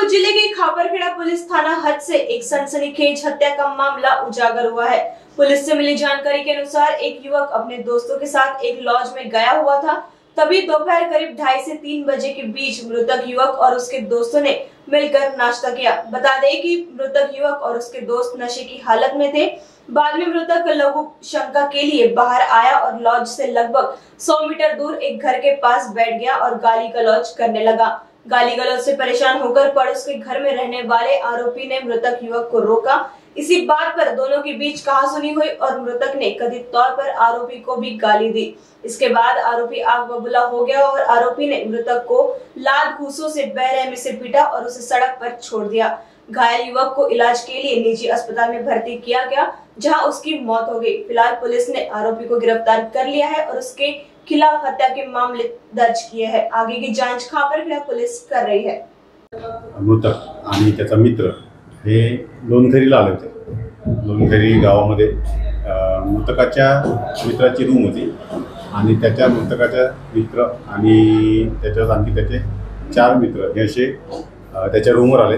जिले के खापरखेड़ा पुलिस थाना हद से एक सनसनीखेज हत्या का मामला उजागर हुआ है। पुलिस से मिली जानकारी के अनुसार एक युवक अपने दोस्तों के साथ एक लॉज में गया हुआ था। तभी दोपहर करीब 2:30 से 3 बजे के बीच मृतक युवक और उसके दोस्तों ने मिलकर नाश्ता किया। बता दें कि मृतक युवक और उसके दोस्त नशे की हालत में थे। बाद में मृतक लघु शंका के लिए बाहर आया और लॉज से लगभग 100 मीटर दूर एक घर के पास बैठ गया और गाली गलौज करने लगा। गाली गलौज से परेशान होकर पड़ोस के घर में रहने वाले आरोपी ने मृतक युवक को रोका। इसी बात पर दोनों के बीच कहासुनी हुई और मृतक ने कथित तौर पर आरोपी को भी गाली दी। इसके बाद आरोपी आग बबूला हो गया और आरोपी ने मृतक को लात घूंसों से बेरहमी से पीटा और उसे सड़क पर छोड़ दिया। घायल युवक को इलाज के लिए निजी अस्पताल में भर्ती किया गया, जहां उसकी मौत हो गई। फिलहाल पुलिस ने आरोपी को गिरफ्तार कर लिया है और उसके खिलाफ हत्या के मामले दर्ज किए हैं। आगे की जांच खापरखेड़ा पुलिस कर रही है। मृतक आणि त्याचा मित्र हे लोणखरीला आले होते। लोणखरी गावामध्ये मृतकाच्या मित्राची रूम होती आणि त्याच्या मृतकाच्या मित्र आणि त्याच्यात आणखी त्याचे 4 मित्र हे असे त्याच्या रूमवर आले।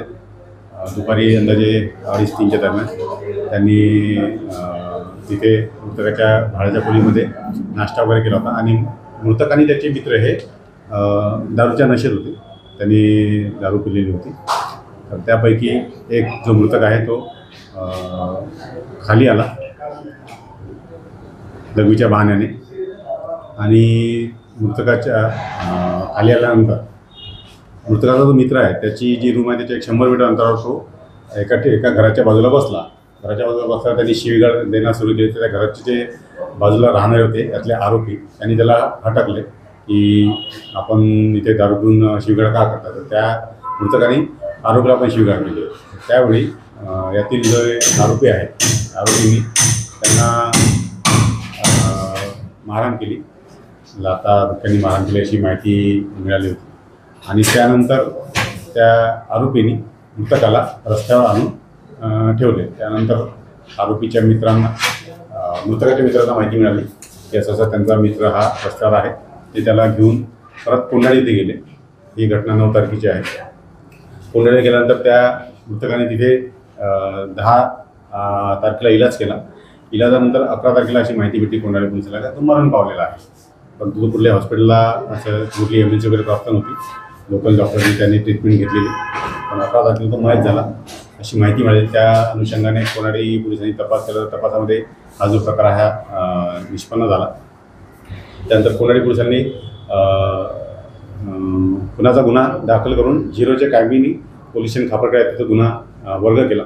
दुपारी अंदाजे 2:30-3च्या दरम्यान त्यांनी तिथे मृतकाच्या भाड्याच्या खोलीमध्ये नाश्ता वगैरे केला होता आणि मृतक आणि त्याचे मित्र हे दारूच्या नशेत होते। त्यांनी दारू पिलेली होती। तर त्यापैकी एक जो मृतक आहे तो खाली आला लघवीच्या बहाण्याने आणि मृतकाच्या खाली आल्यानंतर मृतकाचा जो मित्र आहे त्याची जी रूम आहे त्याच्या 100 मीटर अंतरावर तो एका घराच्या बाजूला बसला। घराच्या बाजूला बसला त्यांनी शिवीगाळ देण्यास सुरू केली। त्या घराचे जे बाजूला राहणारे होते त्यातले आरोपी त्यांनी त्याला हटकले की आपण इथे दारू पिऊन शिवीगाळ का करता। तर त्या मृतकाने आरोपीला पण शिवीगाळ केली। त्यावेळी यातील जे आरोपी आहेत आरोपींनी त्यांना मारहाण केली, लाथा बुक्क्यांनी मारहाण केली अशी माहिती मिळाली होती आणि त्यानंतर त्या आरोपींनी मृतकाला रस्त्यावर आणून ठेवले। त्यानंतर आरोपीच्या मित्रांना मृतकाच्या मित्रांना माहिती मिळाली की असा त्यांचा मित्र हा रस्त्यावर आहे। ते त्याला घेऊन परत कोंडाळी येथे गेले। ही घटना 9 तारखेची आहे। कोंडाळी गेल्यानंतर त्या मृतकाने तिथे 10 तारखेला इलाज केला। इलाजानंतर 11 तारखेला अशी माहिती भेटली कोंडाळी पोलिसाला तो मरण पावलेला आहे। परंतु तो कुठल्या हॉस्पिटलला असं कुठली एमर्जन्सी वगैरे प्राप्त नव्हती। लोकल डॉक्टरनी त्यांनी ट्रीटमेंट घेतलेली पण 11 तारखेला तो मयत झाला अशी माहिती मिळाली। त्या अनुषंगाने कोंडाळी पोलिसांनी तपास केला। तपासामध्ये हा जो प्रकार आहे निष्पन्न झाला। त्यानंतर कोंडाळी पोलिसांनी खुनाचा गुन्हा दाखल करून 0च्या कायमीनी पोलीस स्टेशन खापरखेड़ा तिथे गुन्हा वर्ग केला।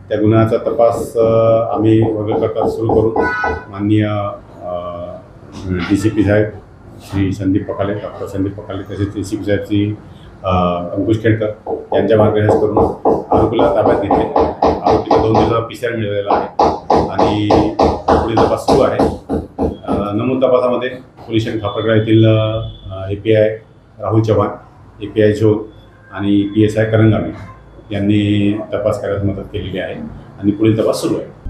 त्या गुन्ह्याचा तपास आम्ही वर्ग करता सुरू करून माननीय DCP साहेब श्री संदीप पकाले डॉक्टर संदीप पकाले तसेच DCP साहेब श्री अंकुश खेडकर यांच्या मार्गदर्शन करून आरोपीला ताब्यात घेतले। आरोपीला 2 दिवसाचा PCR मिळालेला आहे आणि पुढील तपास सुरू आहे। नमूद तपासामध्ये पोलीस स्टेशन खापरखेड़ा येथील API राहुल चव्हाण, API झोल आणि PSI करंगामे यांनी तपास करायला मदत केलेली आहे आणि पुढील तपास सुरू आहे।